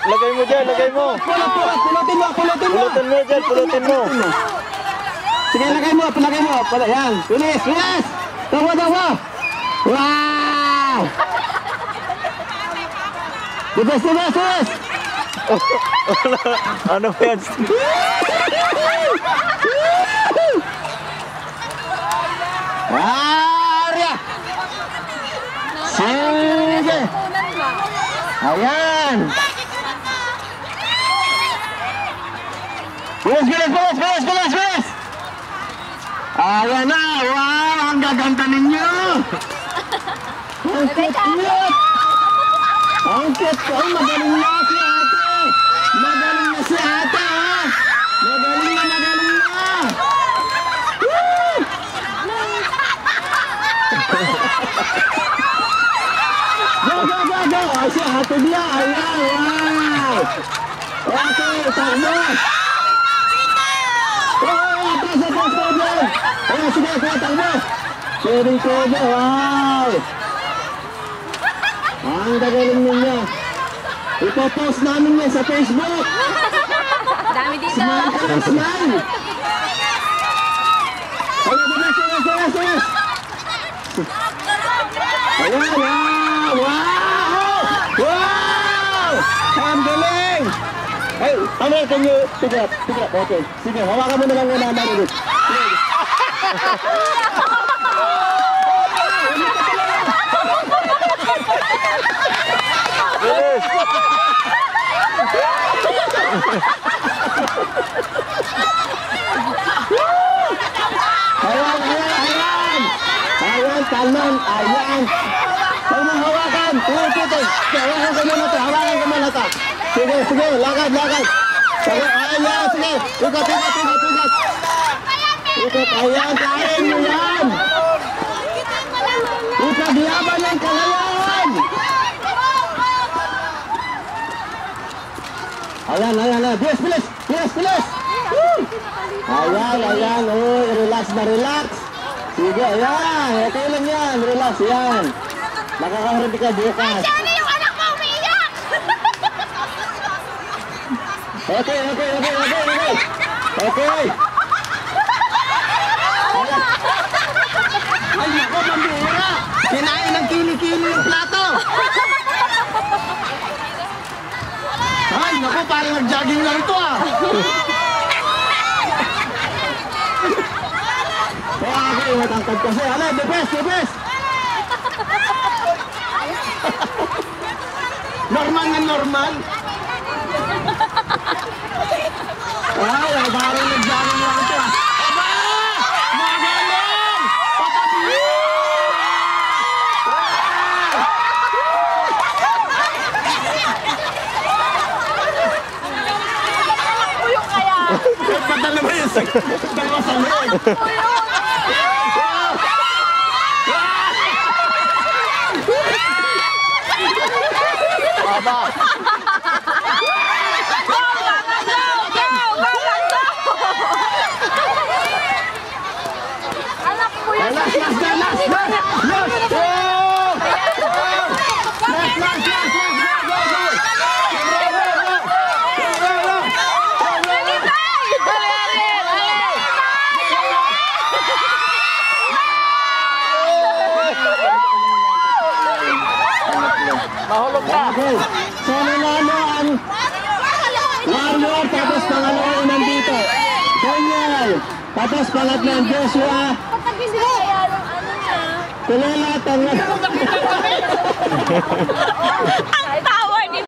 Lagay mo dyan, lagay mo. Pulutin mo. Pulutin mo dyan, pulutin mo. Sige, lagay mo. Yan. Bilis. Tawa. Wow! Tibes. Ano ba yan? Arya! Sige! Ayan! Bilis! Ayan na! Wow! Ang gaganda ninyo! Ang cute! Ang cute! Oh, magaling na si ate! Magaling na! Woo! Go! Ay, si ate niya! Ayan! Wow! Okay, takbo! Ayan, sige, takbo! Sharing ko na! Wow! Ang gagaling ninyo. Ipopost namin yan sa Facebook. Dami dito. Smile. Ayan, wow! Ang galing! Hey, can you pick up? Okay. Sige, hawakan mo na lang muna namin. Bilis! Ayan, talman! Ayan! Huwag mong hawakan! Hawakan ka muna ito! Sige, lakad! Ayan, sige! Ikot! Ayan, kain mo yan! Ipaglaban ng kalayan! Ayan! Bilis! Woo! Ayan! Oh, relax! Sige, ayan! Okay lang yan! Relax, yan! Nakakaharap ka bukas! Sana yung anak mo umiiyak! Okay! Ay, naku, pambihira! Kinain ng kili-kili yung plato! Ay, naku, parang nag-jogging lang ito ah! Kaya ako matangkad kasi. Alay, the best! Normal! Ay, parang nag-jogging lang ito ah! Aba! Magaling! Patabi! Puyong kaya. Padala ba yun sa dalawa sa loob? Aba! Anak ko yun. Mahulog na! Okay, so nanalo ang Warrior, tapos pangalawa nandito. Daniel, tapos pangatlo ang Joshua. Patabi sila kaya nung ano niya. Kulela, Ang tao